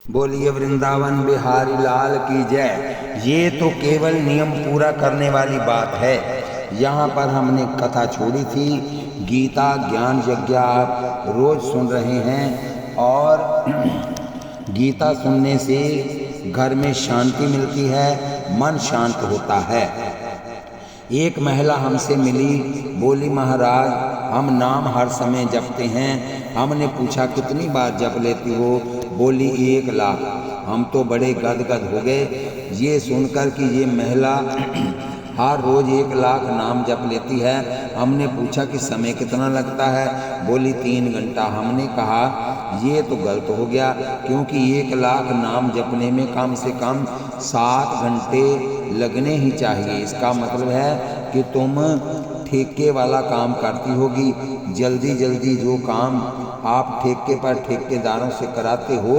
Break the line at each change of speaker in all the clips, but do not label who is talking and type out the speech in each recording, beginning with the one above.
बोलिए वृंदावन बिहारी लाल की जय। ये तो केवल नियम पूरा करने वाली बात है। यहाँ पर हमने कथा छोड़ी थी, गीता ज्ञान यज्ञ आप रोज सुन रहे हैं और गीता सुनने से घर में शांति मिलती है, मन शांत होता है। एक महिला हमसे मिली, बोली महाराज हम नाम हर समय जपते हैं। हमने पूछा कितनी बार जप लेती हो? बोली 1 लाख। हम तो बड़े गदगद हो गए ये सुनकर कि ये महिला हर रोज 1 लाख नाम जप लेती है। हमने पूछा कि समय कितना लगता है? बोली 3 घंटा। हमने कहा ये तो गलत हो गया, क्योंकि 1 लाख नाम जपने में कम से कम 7 घंटे लगने ही चाहिए। इसका मतलब है कि तुम ठेके वाला काम करती होगी। जल्दी जल्दी जो काम आप ठेके पर ठेकेदारों से कराते हो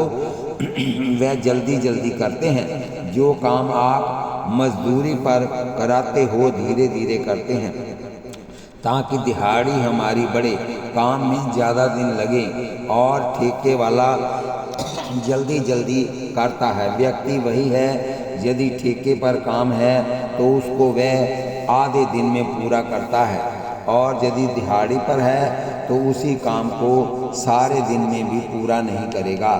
वह जल्दी जल्दी करते हैं। जो काम आप मजदूरी पर कराते हो धीरे धीरे करते हैं, ताकि दिहाड़ी हमारी बढ़े, काम में ज़्यादा दिन लगे। और ठेके वाला जल्दी जल्दी करता है। व्यक्ति वही है, यदि ठेके पर काम है तो उसको वह आधे दिन में पूरा करता है, और यदि दिहाड़ी पर है तो उसी काम को सारे दिन में भी पूरा नहीं करेगा।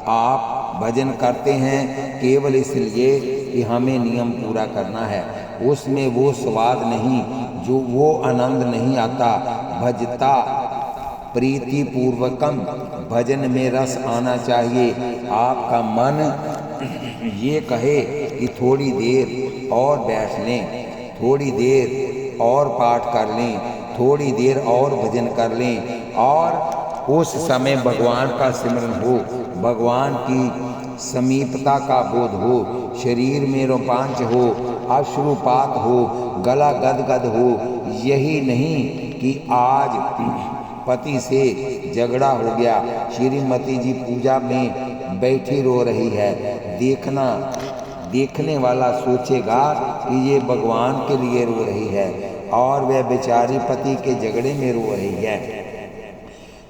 आप भजन करते हैं केवल इसलिए कि हमें नियम पूरा करना है। उसमें वो स्वाद नहीं, जो वो आनंद नहीं आता। भजता प्रीति पूर्वकम, भजन में रस आना चाहिए। आपका मन ये कहे कि थोड़ी देर और बैठ लें, थोड़ी देर और पाठ कर लें, थोड़ी देर और भजन कर लें, और उस समय भगवान का सिमरन हो, भगवान की समीपता का बोध हो, शरीर में रोमांच हो, अश्रुपात हो, गला गदगद हो। यही नहीं कि आज पति से झगड़ा हो गया, श्रीमती जी पूजा में बैठी रो रही है। देखने वाला सोचेगा कि ये भगवान के लिए रो रही है और वह बेचारी पति के झगड़े में रो रही है।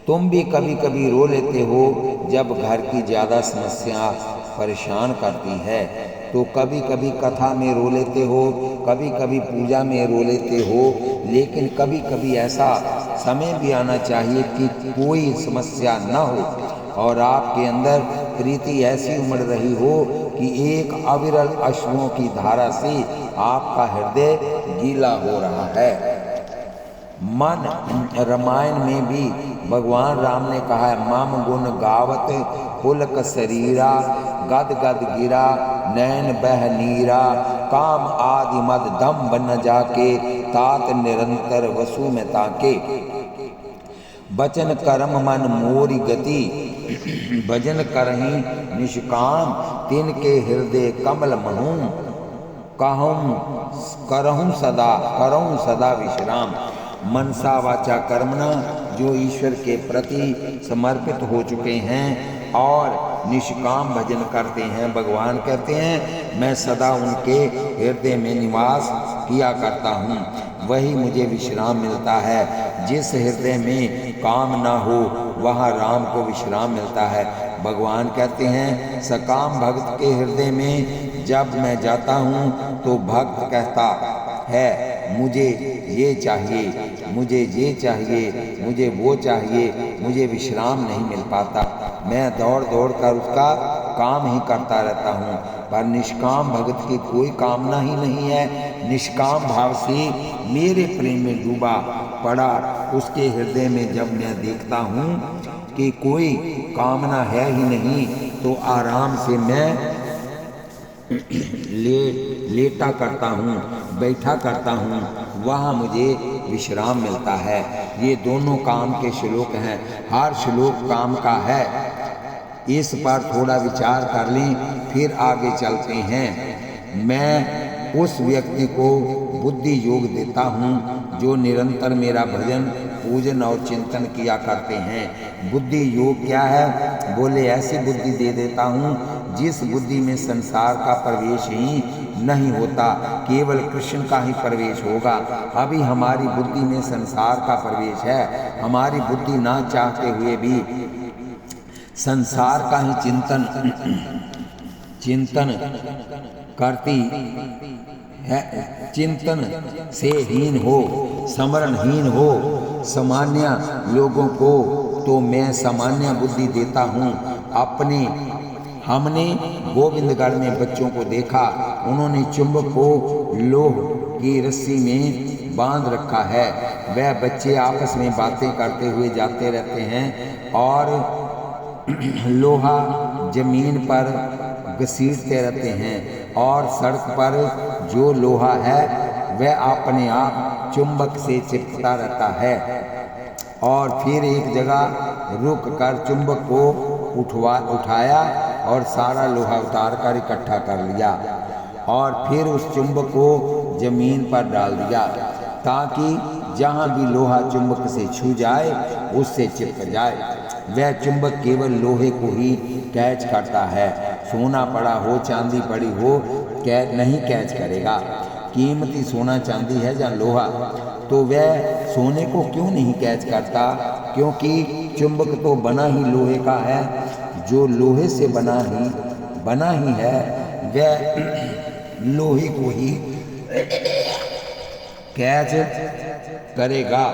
तुम भी कभी कभी रो लेते हो जब घर की ज़्यादा समस्या परेशान करती है, तो कभी कभी कथा में रो लेते हो, कभी कभी पूजा में रो लेते हो। लेकिन कभी कभी ऐसा समय भी आना चाहिए कि कोई समस्या न हो और आपके अंदर प्रीति ऐसी उमड़ रही हो कि एक अविरल अश्रुओं की धारा से आपका हृदय गीला हो रहा है। मन रामायण में भी भगवान राम ने कहा है, मम गुण गावत पुलक शरीरा, गद गद गिरा नैन बह नीरा, काम आदि मद दम बन जाके, तात निरंतर वसु में ताके। बचन कर्म मन मोरी गति, भजन करही निष्काम, तिनके हृदय कमल महूं, करहूं सदा विश्राम। मनसा वाचा कर्मणा, जो ईश्वर के प्रति समर्पित हो चुके हैं और निष्काम भजन करते हैं, भगवान कहते हैं मैं सदा उनके हृदय में निवास किया करता हूँ, वही मुझे विश्राम मिलता है। जिस हृदय में काम ना हो वहाँ राम को विश्राम मिलता है। भगवान कहते हैं सकाम भक्त के हृदय में जब मैं जाता हूँ तो भक्त कहता है मुझे ये चाहिए, मुझे ये चाहिए, मुझे वो चाहिए, मुझे विश्राम नहीं मिल पाता। मैं दौड़ दौड़ कर उसका काम ही करता रहता हूँ, पर निष्काम भगत की कोई कामना ही नहीं है। निष्काम भाव से मेरे प्रेम में डूबा पड़ा उसके हृदय में जब मैं देखता हूँ कि कोई कामना है ही नहीं, तो आराम से मैं लेटा करता हूँ, बैठा करता हूँ, वहाँ मुझे विश्राम मिलता है। ये दोनों काम के श्लोक हैं, हर श्लोक काम का है। इस पर थोड़ा विचार कर लें, फिर आगे चलते हैं। मैं उस व्यक्ति को बुद्धि योग देता हूँ जो निरंतर मेरा भजन पूजन और चिंतन किया करते हैं। बुद्धि योग क्या है? बोले ऐसी बुद्धि दे देता हूँ जिस बुद्धि में संसार का प्रवेश ही नहीं होता, केवल कृष्ण का ही प्रवेश होगा। अभी हमारी बुद्धि में संसार का प्रवेश है। हमारी बुद्धि ना चाहते हुए भी संसार का ही चिंतन करती है, चिंतन से हीन हो, स्मरणहीन हो सामान्य लोगों को तो मैं सामान्य बुद्धि देता हूँ। हमने गोविंदगढ़ में बच्चों को देखा, उन्होंने चुंबक को लोह की रस्सी में बांध रखा है। वह बच्चे आपस में बातें करते हुए जाते रहते हैं और लोहा जमीन पर घसीटते रहते हैं और सड़क पर जो लोहा है वह अपने आप चुंबक से चिपकता रहता है। और फिर एक जगह रुक कर चुंबक को उठाया और सारा लोहा उतार कर इकट्ठा कर लिया और फिर उस चुंबक को जमीन पर डाल दिया ताकि जहाँ भी लोहा चुंबक से छू जाए उससे चिपक जाए। वह चुंबक केवल लोहे को ही कैच करता है, सोना पड़ा हो चांदी पड़ी हो नहीं कैच करेगा। कीमती सोना चांदी है या लोहा, तो वह सोने को क्यों नहीं कैच करता? क्योंकि चुंबक तो बना ही लोहे का है। जो लोहे से बना ही है वह लोहे को ही कैच करेगा,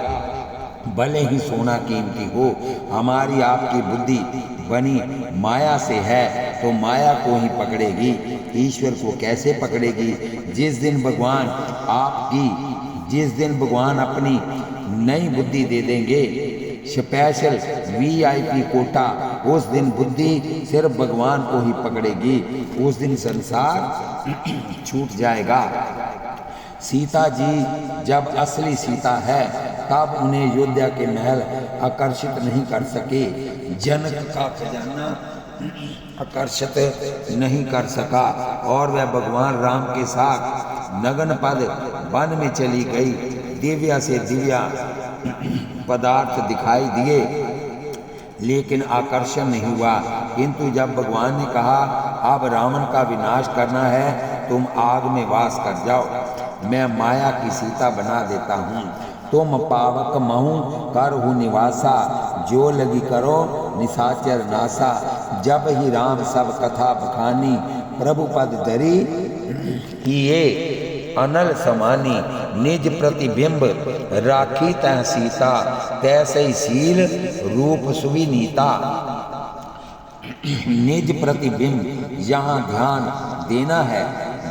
भले ही सोना कीमती हो। हमारी आपकी बुद्धि बनी माया से है तो माया को ही पकड़ेगी, ईश्वर को कैसे पकड़ेगी? जिस दिन भगवान अपनी नई बुद्धि दे देंगे, स्पेशल VIP कोटा, उस दिन बुद्धि सिर्फ भगवान को ही पकड़ेगी। उस दिन संसार छूट जाएगा। सीता जी जब असली सीता है तब उन्हें अयोध्या के महल आकर्षित नहीं कर सके, जनक का खजाना आकर्षित नहीं कर सका और वह भगवान राम के साथ नग्न पद वन में चली गई। दिव्या से दिव्या पदार्थ दिखाई दिए लेकिन आकर्षण नहीं हुआ। किंतु जब भगवान ने कहा अब रावण का विनाश करना है, तुम आग में वास कर जाओ, मैं माया की सीता बना देता हूँ। तुम पावक महू करहु निवासा, जो लगी करो निशाचर नासा। जब ही राम सब कथा बखानी, प्रभु पद धरी किए अनल समानी। निज प्रतिबिंब राखी तह सीता, तैसे शील रूप सुविनीता। निज प्रतिबिंब यहाँ ध्यान देना है।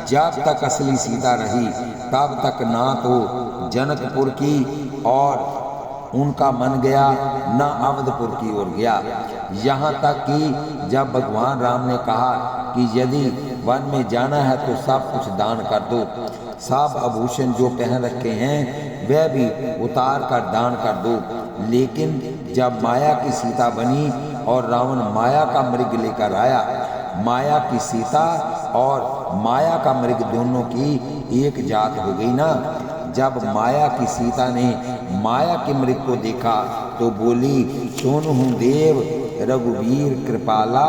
जब तक असली सीता रही तब तक ना तो जनकपुर की और उनका मन गया ना अवधपुर की ओर गया। यहाँ तक कि जब भगवान राम ने कहा कि यदि वन में जाना है तो सब कुछ दान कर दो, सब आभूषण जो पहन रखे हैं वह भी उतार कर दान कर दो। लेकिन जब माया की सीता बनी और रावण माया का मृग लेकर आया, माया की सीता और माया का मृग दोनों की एक जात हो गई ना। जब माया की सीता ने माया के मृग को देखा तो बोली, सुनहु देव रघुवीर कृपाला,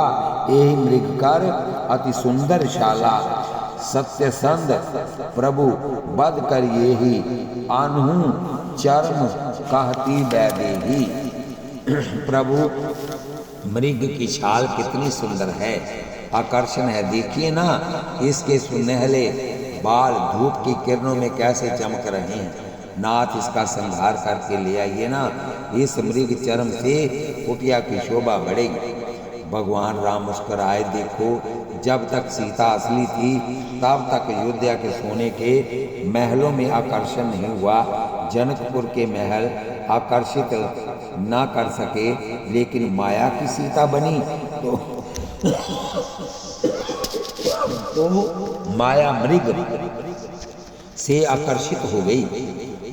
एहि मृग कर अति सुंदर शाला। सत्यसंध प्रभु बद कर येहि, आनहु चर्म कहती बैदेही। प्रभु मृग की छाल कितनी सुंदर है, आकर्षण है। देखिए ना, इसके सुनहले बाल धूप की किरणों में कैसे चमक रहे हैं। नाथ इसका संहार करके ले आइए ना, इस मृग चर्म से कुटिया की शोभा बढ़ेगी। भगवान राम मुस्कुराए। देखो, जब तक सीता असली थी तब तक अयोध्या के सोने के महलों में आकर्षण नहीं हुआ। जनकपुर के महल आकर्षित ना कर सके, लेकिन माया की सीता बनी तो माया मृग से आकर्षित हो गई।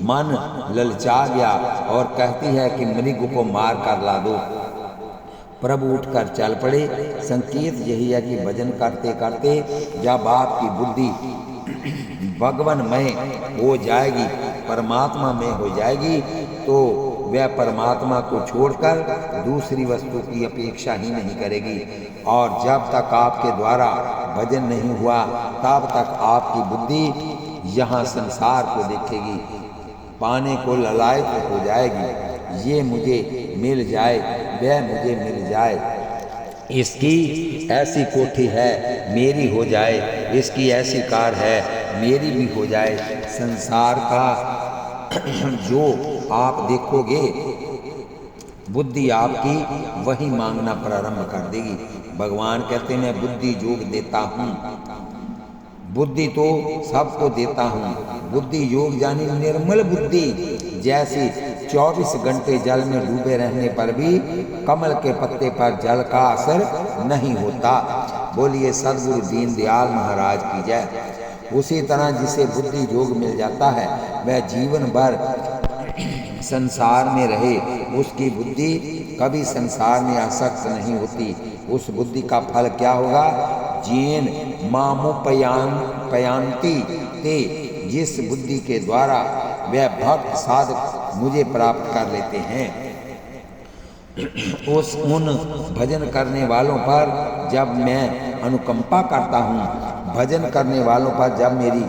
मन ललचा गया और कहती है कि मृग को मार कर ला दो। प्रभु उठकर चल पड़े। संकेत यही है कि भजन करते करते जब आपकी बुद्धि भगवानमय हो जाएगी, परमात्मा में हो जाएगी, तो वह परमात्मा को छोड़कर दूसरी वस्तु की अपेक्षा ही नहीं करेगी। और जब तक आपके द्वारा भजन नहीं हुआ तब तक आपकी बुद्धि यहाँ संसार को देखेगी, पाने को ललायत हो जाएगी। ये मुझे मिल जाए, वह मुझे मिल जाए, इसकी ऐसी कोठी है मेरी हो जाए, इसकी ऐसी कार है मेरी भी हो जाए। संसार का जो आप देखोगे बुद्धि आपकी वही मांगना प्रारंभ कर देगी। भगवान कहते हैं मैं बुद्धि योग देता हूँ, बुद्धि तो सबको देता हूँ। बुद्धि योग यानी निर्मल बुद्धि, जैसे 24 घंटे जल में डूबे रहने पर भी कमल के पत्ते पर जल का असर नहीं होता। बोलिए सद्गुरु दीनदयाल महाराज की जय। उसी तरह जिसे बुद्धि योग मिल जाता है वह जीवन भर संसार में रहे, उसकी बुद्धि कभी संसार में आसक्त नहीं होती। उस बुद्धि का फल क्या होगा? जीन मामुपयांति ते, जिस बुद्धि के द्वारा वह भक्त साधक मुझे प्राप्त कर लेते हैं, उन भजन करने वालों पर जब मैं अनुकंपा करता हूँ, भजन करने वालों पर जब मेरी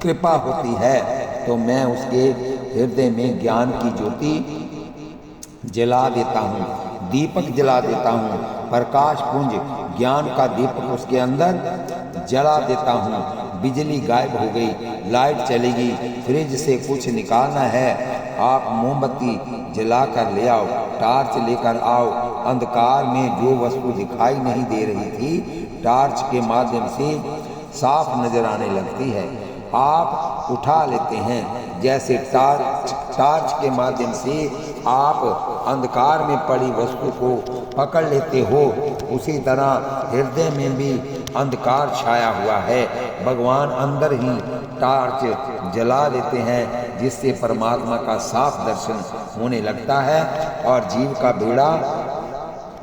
कृपा होती है, तो मैं उसके हृदय में ज्ञान की ज्योति जला देता हूँ, दीपक जला देता हूँ, प्रकाश पुंज ज्ञान का दीपक उसके अंदर जला देता हूँ। बिजली गायब हो गई, लाइट चलेगी, फ्रिज से कुछ निकालना है, आप मोमबत्ती जला कर ले आओ, टार्च लेकर आओ। अंधकार में जो वस्तु दिखाई नहीं दे रही थी, टार्च के माध्यम से साफ नजर आने लगती है। आप उठा लेते हैं, जैसे टार्च के माध्यम से आप अंधकार में पड़ी वस्तु को पकड़ लेते हो, उसी तरह हृदय में भी अंधकार छाया हुआ है। भगवान अंदर ही टार्च जला देते हैं, जिससे परमात्मा का साफ दर्शन होने लगता है और जीव का बेड़ा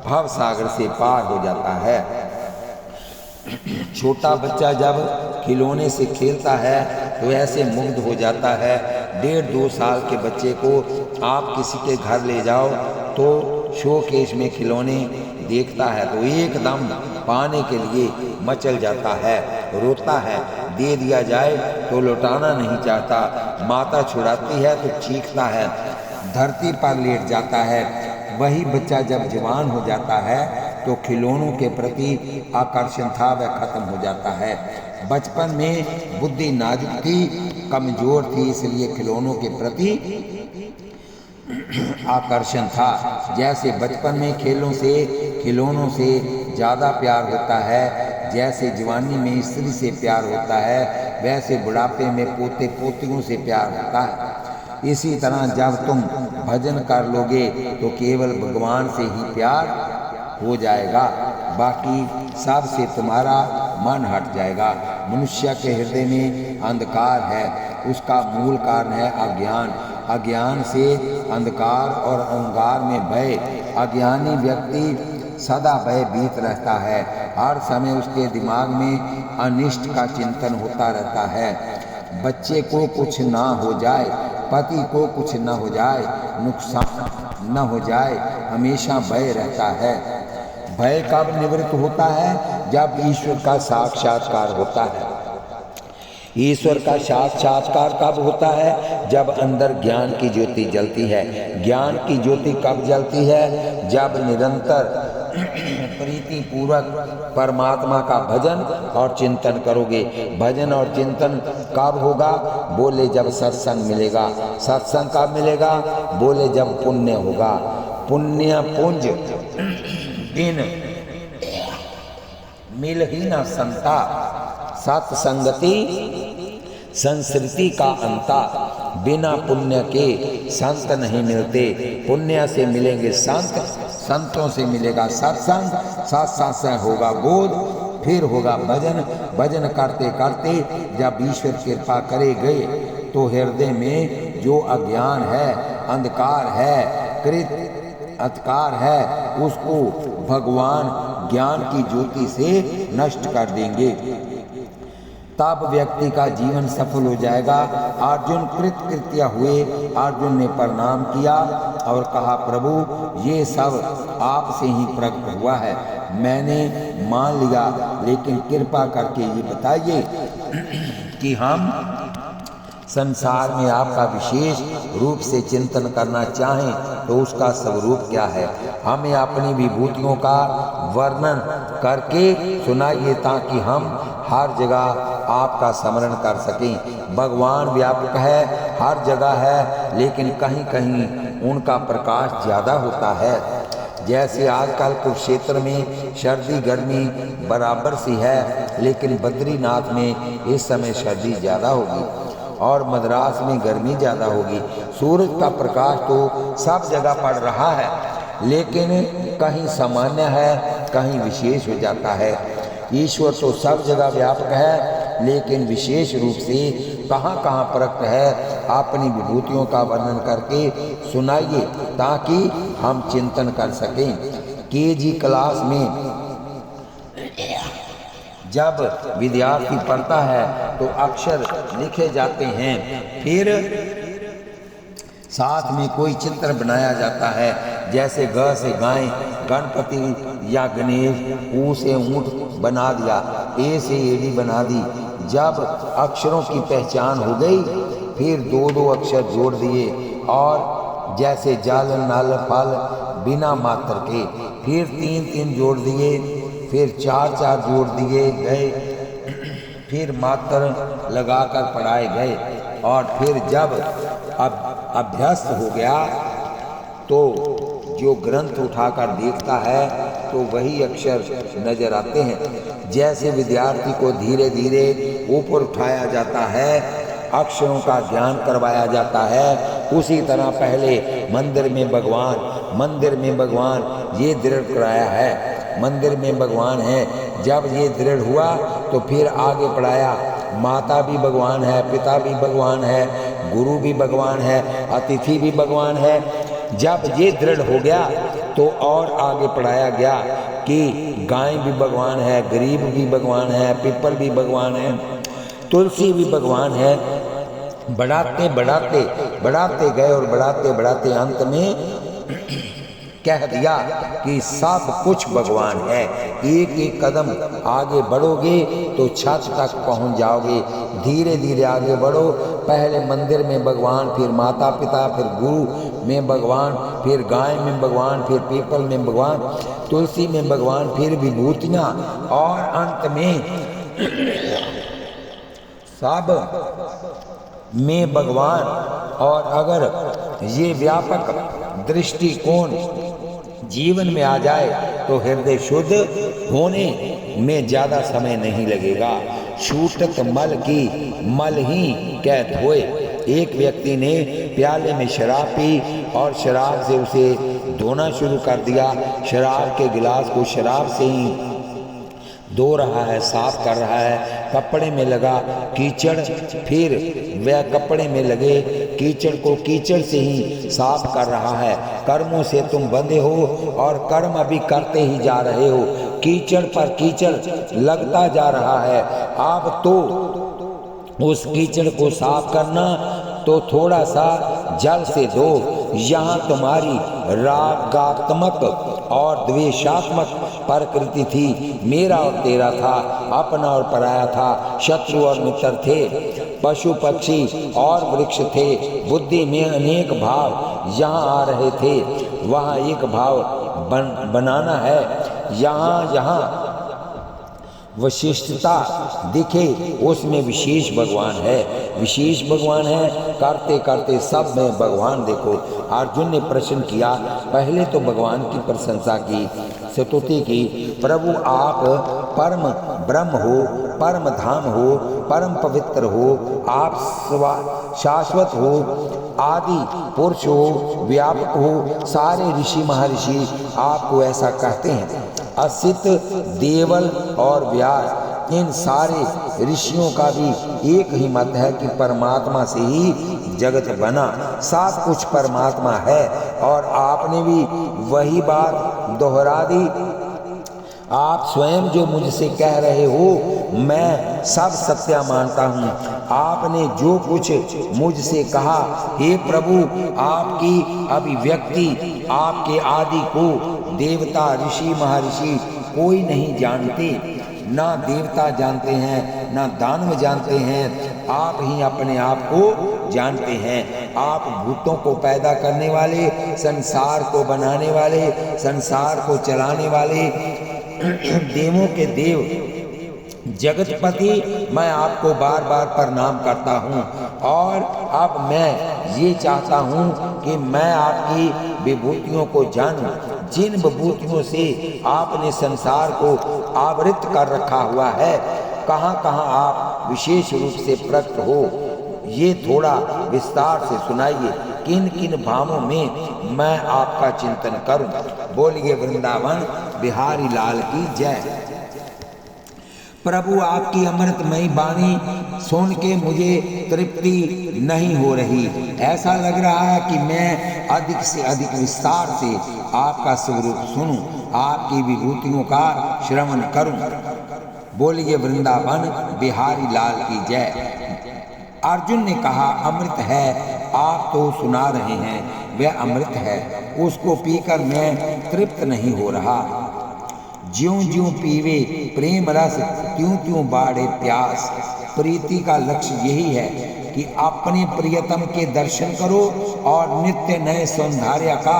भव सागर से पार हो जाता है। छोटा बच्चा जब खिलौने से खेलता है तो ऐसे मुग्ध हो जाता है। 1.5-2 साल के बच्चे को आप किसी के घर ले जाओ तो शोकेस में खिलौने देखता है तो एकदम पाने के लिए मचल जाता है, रोता है। दे दिया जाए तो लौटाना नहीं चाहता, माता छुड़ाती है तो चीखता है, धरती पर लेट जाता है। वही बच्चा जब जवान हो जाता है तो खिलौनों के प्रति आकर्षण था वह खत्म हो जाता है। बचपन में बुद्धि नाजुक थी, कमजोर थी, इसलिए खिलौनों के प्रति आकर्षण था। जैसे बचपन में खिलौनों से ज़्यादा प्यार होता है, जैसे जवानी में स्त्री से प्यार होता है, वैसे बुढ़ापे में पोते पोतियों से प्यार होता है। इसी तरह जब तुम भजन कर लोगे तो केवल भगवान से ही प्यार हो जाएगा, बाकी सब से तुम्हारा मन हट जाएगा। मनुष्य के हृदय में अंधकार है, उसका मूल कारण है अज्ञान। अज्ञान से अंधकार और अंगार में भय। अज्ञानी व्यक्ति सदा भयभीत रहता है, हर समय उसके दिमाग में अनिष्ट का चिंतन होता रहता है। बच्चे को कुछ ना हो जाए, पति को कुछ न हो जाए, नुकसान न हो जाए, हमेशा भय रहता है। भय कब निवृत्त होता है? जब ईश्वर का साक्षात्कार होता है। ईश्वर का साक्षात्कार कब होता है? जब अंदर ज्ञान की ज्योति जलती है। ज्ञान की ज्योति कब जलती है? जब निरंतर प्रीति पूर्वक परमात्मा का भजन और चिंतन करोगे। भजन और चिंतन कब होगा? बोले जब सत्संग मिलेगा। सत्संग कब मिलेगा? बोले जब पुण्य होगा। पुण्य पुंज बिन मिल ही न संता, सत्संगति संस्कृति का अंता। बिना पुण्य के संत नहीं मिलते, पुण्य से मिलेंगे संत, संतों से मिलेगा सत्संग, सत्संग से होगा बोध, फिर होगा भजन। भजन करते करते जब ईश्वर कृपा करे गए तो हृदय में जो अज्ञान है, अंधकार है, कृत अंधकार है, उसको भगवान ज्ञान की ज्योति से नष्ट कर देंगे। तब व्यक्ति का जीवन सफल हो जाएगा। अर्जुन कृतकृत्य हुए। अर्जुन ने प्रणाम किया और कहा, प्रभु ये सब आपसे ही प्रकट हुआ है, मैंने मान लिया, लेकिन कृपा करके ये बताइए कि हम संसार में आपका विशेष रूप से चिंतन करना चाहें तो उसका स्वरूप क्या है? हमें अपनी विभूतियों का वर्णन करके सुनाइए ताकि हम हर जगह आपका स्मरण कर सकें। भगवान व्यापक है, हर जगह है, लेकिन कहीं कहीं उनका प्रकाश ज़्यादा होता है। जैसे आजकल कुरुक्षेत्र में सर्दी गर्मी बराबर सी है, लेकिन बद्रीनाथ में इस समय सर्दी ज़्यादा होगी और मद्रास में गर्मी ज़्यादा होगी। सूरज का प्रकाश तो सब जगह पड़ रहा है, लेकिन कहीं सामान्य है, कहीं विशेष हो जाता है। ईश्वर तो सब जगह व्यापक है, लेकिन विशेष रूप से कहाँ कहाँ प्रकट है, अपनी विभूतियों का वर्णन करके सुनाइए ताकि हम चिंतन कर सकें। केजी क्लास में जब विद्यार्थी पढ़ता है तो अक्षर लिखे जाते हैं, फिर साथ में कोई चित्र बनाया जाता है, जैसे ग से गाय, गणपति या गणेश, ऊ से ऊँट बना दिया, ए से एड़ी बना दी। जब अक्षरों की पहचान हो गई, फिर दो दो अक्षर जोड़ दिए और जैसे जल नल फल बिना मात्र के, फिर तीन तीन जोड़ दिए, फिर चार चार जोड़ दिए गए, फिर मात्र लगाकर पढ़ाए गए। और फिर जब अभ्यस्त हो गया तो जो ग्रंथ उठाकर देखता है तो वही अक्षर नजर आते हैं। जैसे विद्यार्थी को धीरे धीरे ऊपर उठाया जाता है, अक्षरों का ज्ञान करवाया जाता है, उसी तरह पहले मंदिर में भगवान ये दृढ़ कराया है, मंदिर में भगवान है। जब ये दृढ़ हुआ तो फिर आगे पढ़ाया, माता भी भगवान है, पिता भी भगवान है, गुरु भी भगवान है, अतिथि भी भगवान है। जब ये दृढ़ हो गया तो और आगे पढ़ाया गया कि गाय भी भगवान है, गरीब भी भगवान है, पीपल भी भगवान है, तुलसी भी भगवान है। बढ़ाते गए और बढ़ाते अंत में कह दिया कि सब कुछ भगवान है। एक एक कदम आगे बढ़ोगे तो छत तक पहुंच जाओगे। धीरे धीरे आगे बढ़ो, पहले मंदिर में भगवान, फिर माता पिता, फिर गुरु में भगवान, फिर गाय में भगवान, फिर पीपल में भगवान, तुलसी में भगवान, फिर विभूतियाँ और अंत में सब में भगवान। और अगर ये व्यापक दृष्टिकोण जीवन में आ जाए तो हृदय शुद्ध होने में ज़्यादा समय नहीं लगेगा। छूटत मल की मल ही कह धोए। एक व्यक्ति ने प्याले में शराब पी और शराब से उसे धोना शुरू कर दिया। शराब के गिलास को शराब से ही धो रहा है, साफ कर रहा है। कपड़े में लगा कीचड़, फिर वह कपड़े में लगे कीचड़ को कीचड़ से ही साफ कर रहा है। कर्मों से तुम बंधे हो और कर्म अभी करते ही जा रहे हो। कीचड़ पर कीचड़ लगता जा रहा है। अब तो उस कीचड़ को साफ करना तो थोड़ा सा जल से धो। यहाँ तुम्हारी रागात्मक और द्वेषात्मक प्रकृति थी। मेरा और तेरा था, अपना और पराया था, शत्रु और मित्र थे, पशु पक्षी और वृक्ष थे। बुद्धि में अनेक भाव यहाँ आ रहे थे, वहाँ एक भाव बनाना है। यहाँ विशिष्टता दिखे उसमें विशेष भगवान है। विशेष भगवान है, करते करते सब में भगवान देखो। अर्जुन ने प्रश्न किया, पहले तो भगवान की प्रशंसा की, स्तुति की। प्रभु आप परम ब्रह्म हो, परम धाम हो, परम पवित्र हो, आप शाश्वत हो, आदि पुरुष हो, व्यापक हो। सारे ऋषि महर्षि आपको ऐसा कहते हैं। असित, देवल और व्यास, इन सारे ऋषियों का भी एक ही मत है कि परमात्मा से ही जगत बना, सब कुछ परमात्मा है। और आपने भी वही बात दोहरा दी। आप स्वयं जो मुझसे कह रहे हो मैं सब सत्य मानता हूँ। आपने जो कुछ मुझसे कहा, हे प्रभु, आपकी अभिव्यक्ति, आपके आदि को देवता, ऋषि, महर्षि कोई नहीं जानते। ना देवता जानते हैं, ना दानव जानते हैं, आप ही अपने आप को जानते हैं। आप भूतों को पैदा करने वाले, संसार को बनाने वाले, संसार को चलाने वाले, देवों के देव, जगतपति, मैं आपको बार बार प्रणाम करता हूँ। और अब मैं ये चाहता हूँ कि मैं आपकी विभूतियों को जानूं, जिन विभूतियों से आपने संसार को आवृत कर रखा हुआ है। कहाँ कहाँ आप विशेष रूप से प्रकट हो, ये थोड़ा विस्तार से सुनाइए। किन किन भावों में मैं आपका चिंतन करूं। बोलिए वृंदावन बिहारी लाल की जय। प्रभु, आपकी अमृतमयी वाणी सुन के मुझे तृप्ति नहीं हो रही। ऐसा लग रहा है कि मैं अधिक से अधिक विस्तार से आपका स्वरूप सुनूं, आपकी विभूतियों का श्रवण करूं। बोलिए वृंदावन बिहारी लाल की जय। अर्जुन ने कहा, अमृत है, आप तो सुना रहे हैं, वह अमृत है, उसको पीकर मैं तृप्त नहीं हो रहा। ज्यों ज्यों पीवे प्रेम रस, त्यों त्यों बाढ़े प्यास। प्रीति का लक्ष्य यही है कि अपने प्रियतम के दर्शन करो और नित्य नए सौंदर्य का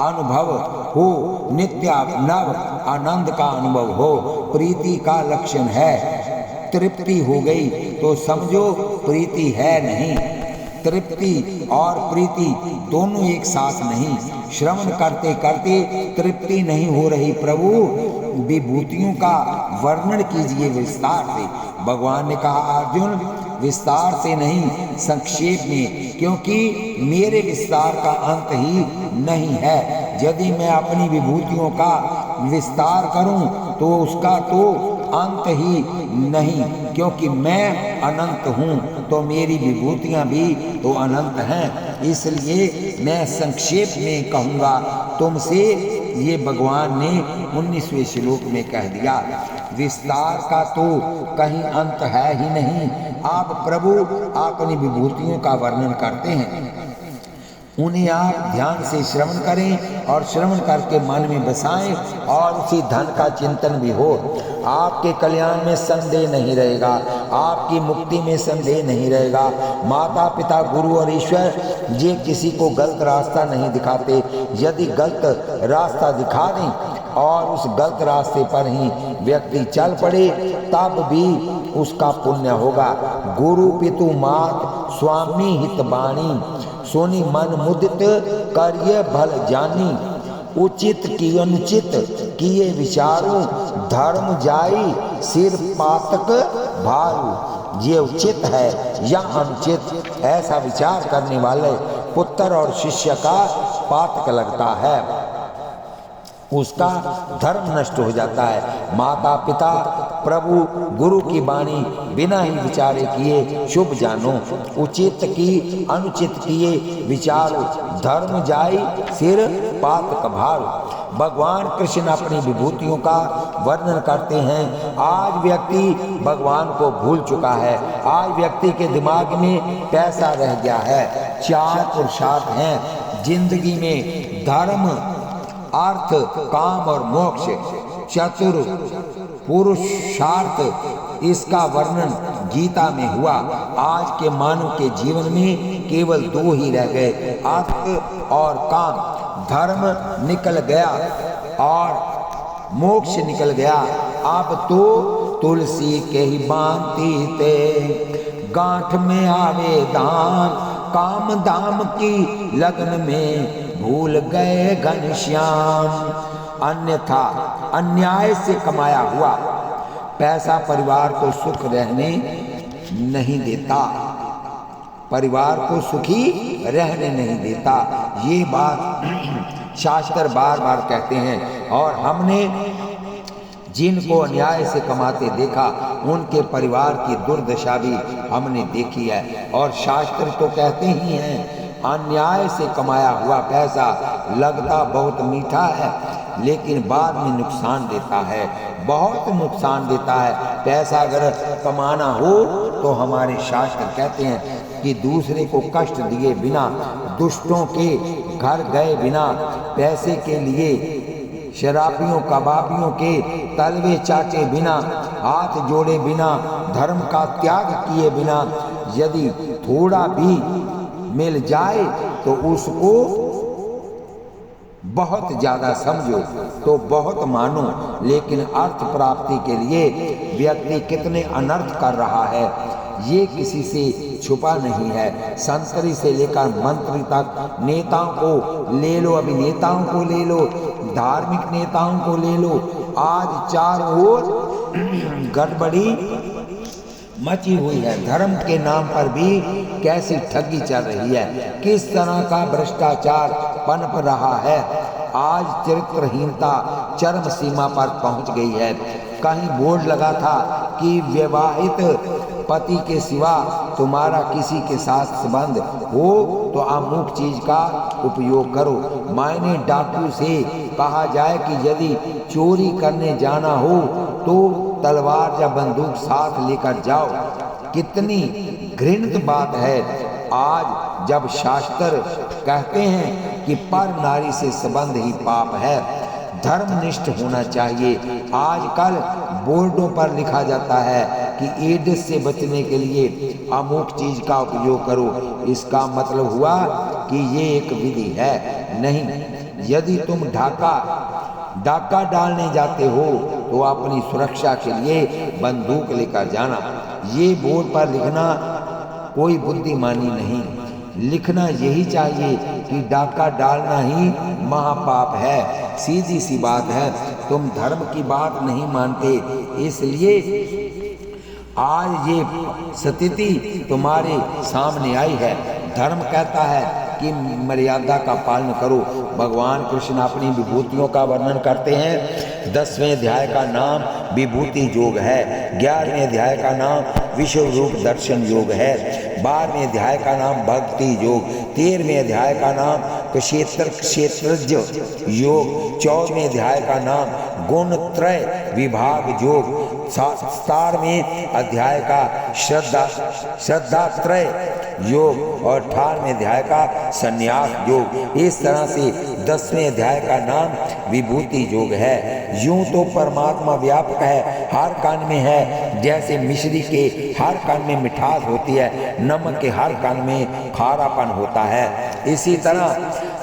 अनुभव हो, नित्य नव आनंद का अनुभव हो। प्रीति का लक्षण है। तृप्ति हो गई तो समझो प्रीति है नहीं। तृप्ति और प्रीति दोनों एक साथ नहीं। श्रवण करते करते तृप्ति नहीं हो रही। प्रभु, विभूतियों का वर्णन कीजिए विस्तार से। भगवान ने कहा, अर्जुन, विस्तार से नहीं, संक्षेप में, क्योंकि मेरे विस्तार का अंत ही नहीं है। यदि मैं अपनी विभूतियों का विस्तार करूं तो उसका तो अंत ही नहीं, क्योंकि मैं अनंत हूँ तो मेरी विभूतियाँ भी तो अनंत हैं। इसलिए मैं संक्षेप में कहूँगा तुमसे। ये भगवान ने 19वें श्लोक में कह दिया। विस्तार का तो कहीं अंत है ही नहीं। आप प्रभु अपनी विभूतियों का वर्णन करते हैं, उन्हें आप ध्यान से श्रवण करें और श्रवण करके मन में बसाएं और उसी धन का चिंतन भी हो। आपके कल्याण में संदेह नहीं रहेगा, आपकी मुक्ति में संदेह नहीं रहेगा। माता पिता गुरु और ईश्वर ये किसी को गलत रास्ता नहीं दिखाते। यदि गलत रास्ता दिखा दें और उस गलत रास्ते पर ही व्यक्ति चल पड़े तब भी उसका पुण्य होगा। गुरु पितु मात स्वामी हितबाणी, सोनी मन मुदित करिए भल जानी। उचित की अनुचित किए विचारू, धर्म जाई सिर पातक भारू। ये उचित है या अनुचित, ऐसा विचार करने वाले पुत्र और शिष्य का पातक लगता है, उसका धर्म नष्ट हो जाता है। माता पिता प्रभु गुरु की वाणी बिना ही विचारे किए शुभ जानो। उचित की अनुचित किए विचारो, धर्म जाई सिर पातक भारू। भगवान कृष्ण अपनी विभूतियों का वर्णन करते हैं। आज व्यक्ति भगवान को भूल चुका है। आज व्यक्ति के दिमाग में पैसा रह गया है। 4 पुरुषार्थ हैं जिंदगी में, धर्म अर्थ काम और मोक्ष, चतुर पुरुषार्थ। इसका वर्णन गीता में हुआ। आज के मानव के जीवन में केवल 2 ही रह गए, अर्थ और काम। धर्म निकल गया और मोक्ष निकल गया। अब तो तुलसी के ही बांती ते गांठ में आवे दाम, काम दाम की लगन में भूल गए घनश्याम। अन्यथा अन्याय से कमाया हुआ पैसा परिवार को सुख रहने नहीं देता, परिवार को सुखी रहने नहीं देता। ये बात शास्त्र बार बार कहते हैं और हमने जिनको अन्याय से कमाते देखा उनके परिवार की दुर्दशा भी हमने देखी है। और शास्त्र तो कहते ही हैं अन्याय से कमाया हुआ पैसा लगता बहुत मीठा है लेकिन बाद में नुकसान देता है, बहुत नुकसान देता है। पैसा अगर कमाना हो तो हमारे शास्त्र कहते हैं कि दूसरे को कष्ट दिए बिना, दुष्टों के घर गए बिना, पैसे के लिए शराबियों कबाबियों के तलवे चाटे बिना, हाथ जोड़े बिना, धर्म का त्याग किए बिना यदि थोड़ा भी मिल जाए तो उसको बहुत ज्यादा समझो, तो बहुत मानो, लेकिन अर्थ प्राप्ति के लिए व्यक्ति कितने अनर्थ कर रहा है ये किसी से छुपा नहीं है। संतरी से लेकर मंत्री तक, नेताओं को ले लो, अभिनेताओं को ले लो, धार्मिक नेताओं को ले लो, आज चारों ओर गड़बड़ी मची हुई है। धर्म के नाम पर भी कैसी ठगी चल रही है, किस तरह का भ्रष्टाचार पनप रहा है। आज चरित्रहीनता चरम सीमा पर पहुंच गई है। कहीं बोर्ड लगा था कि विवाहित पति के सिवा तुम्हारा किसी के साथ संबंध हो तो अमुक चीज का उपयोग करो। मायने डाकू से कहा जाए कि यदि चोरी करने जाना हो तो तलवार या बंदूक साथ लेकर जाओ। कितनी घृणित बात है आज जब शास्त्र कहते हैं कि पर नारी से संबंध ही पाप है। धर्मनिष्ठ होना चाहिए। आजकल बोर्डों पर लिखा जाता है कि एड्स से बचने के लिए अमुक चीज का उपयोग करो। इसका मतलब हुआ कि ये एक विधि है? नहीं। यदि तुम डाका डालने जाते हो तो अपनी सुरक्षा के लिए बंदूक लेकर जाना। ये बोर्ड पर लिखना कोई बुद्धिमानी नहीं। लिखना यही चाहिए कि डाका डालना ही महापाप है। सीधी सी बात है। तुम धर्म की बात नहीं मानते, इसलिए आज ये स्थिति तुम्हारे सामने आई है। धर्म कहता है कि मर्यादा का पालन करो। भगवान कृष्ण अपनी विभूतियों का वर्णन करते हैं। 10वें अध्याय का नाम विभूति योग है। 11वें अध्याय का नाम विश्व रूप दर्शन योग है। 12वें अध्याय का नाम भक्ति योग। 13वें अध्याय का नाम क्षेत्रज योग। 14वें अध्याय का नाम गुणत्रय विभाग योग। 17वें अध्याय का श्रद्धात्रय योग और 18वें अध्याय का संन्यास योग। इस तरह से 10वें अध्याय का नाम विभूति योग है। यूं तो परमात्मा व्यापक है, हर कण में है। जैसे मिश्री के हर कण में मिठास होती है, नमक के हर कण में खारापन होता है, इसी तरह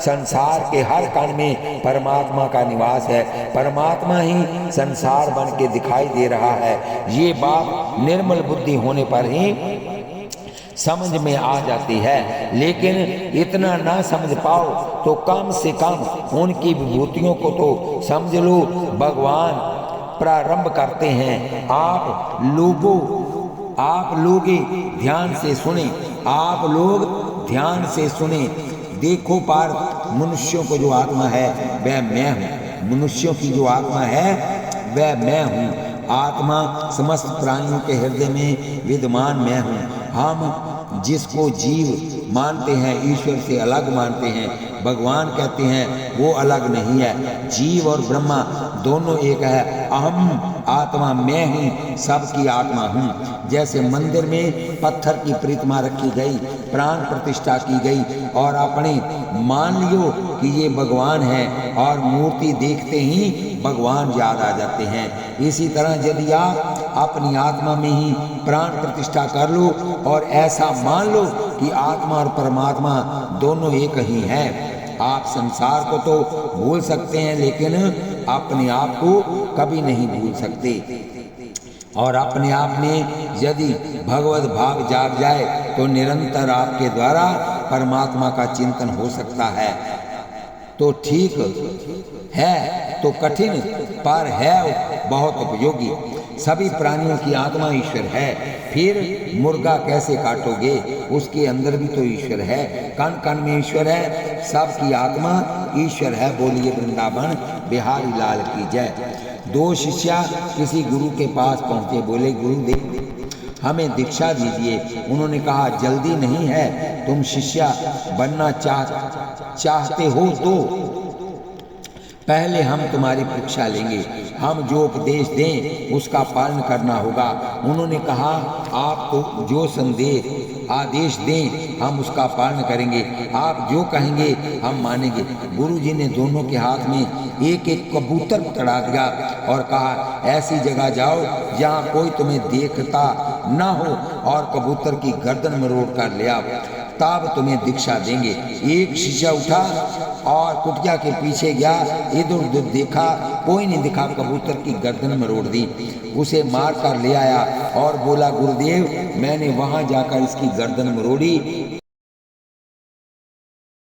संसार के हर कण में परमात्मा का निवास है। परमात्मा ही संसार बन के दिखाई दे रहा है। ये बात निर्मल बुद्धि होने पर ही समझ में आ जाती है। लेकिन इतना ना समझ पाओ तो कम से कम उनकी विभूतियों को तो समझ लो। भगवान प्रारंभ करते हैं, आप लोग ध्यान से सुने, आप लोग ध्यान से सुने। देखो पार्थ, मनुष्यों को जो आत्मा है वह मैं हूँ। मनुष्यों की जो आत्मा है वह मैं हूँ। आत्मा समस्त प्राणियों के हृदय में विद्यमान मैं हूँ। हम जिसको जीव मानते हैं ईश्वर से अलग मानते हैं। भगवान कहते हैं वो अलग नहीं है। जीव और ब्रह्मा दोनों एक है। अहम आत्मा मैं ही सबकी आत्मा हूँ। जैसे मंदिर में पत्थर की प्रतिमा रखी गई, प्राण प्रतिष्ठा की गई और आपने मान लियो कि ये भगवान है और मूर्ति देखते ही भगवान याद आ जाते हैं। इसी तरह यदि आप अपनी आत्मा में ही प्राण प्रतिष्ठा कर लो और ऐसा मान लो कि आत्मा और परमात्मा दोनों एक ही हैं, आप संसार को तो भूल सकते हैं लेकिन अपने आप को कभी नहीं भूल सकते। और अपने आप में यदि भगवत भाव जाग जाए तो निरंतर आपके द्वारा परमात्मा का चिंतन हो सकता है। तो ठीक है, तो कठिन पर है बहुत उपयोगी। सभी प्राणियों की आत्मा ईश्वर है। फिर मुर्गा कैसे काटोगे, उसके अंदर भी तो ईश्वर है। कण कण में ईश्वर है, सबकी आत्मा ईश्वर है। बोलिए वृंदावन बिहारी लाल की जय। 2 शिष्य किसी गुरु के पास पहुंचे, बोले गुरुदेव हमें दीक्षा दीजिए। उन्होंने कहा जल्दी नहीं है, तुम शिष्य बनना चाहते हो तो पहले हम तुम्हारी परीक्षा लेंगे। हम जो उपदेश दें उसका पालन करना होगा। उन्होंने कहा, आप तो जो संदेश आदेश दें हम उसका पालन करेंगे, आप जो कहेंगे हम मानेंगे। गुरुजी ने दोनों के हाथ में एक एक कबूतर पकड़ा दिया और कहा, ऐसी जगह जाओ जहाँ कोई तुम्हें देखता ना हो और कबूतर की गर्दन मरोड़ कर ले आओ, तब तुम्हें दीक्षा देंगे। एक शिष्य उठा और कुटिया के पीछे गया, इधर उधर देखा, कोई नहीं दिखा, कबूतर की गर्दन मरोड़ दी, उसे मार कर ले आया और बोला, गुरुदेव मैंने वहां जाकर इसकी गर्दन मरोड़ी,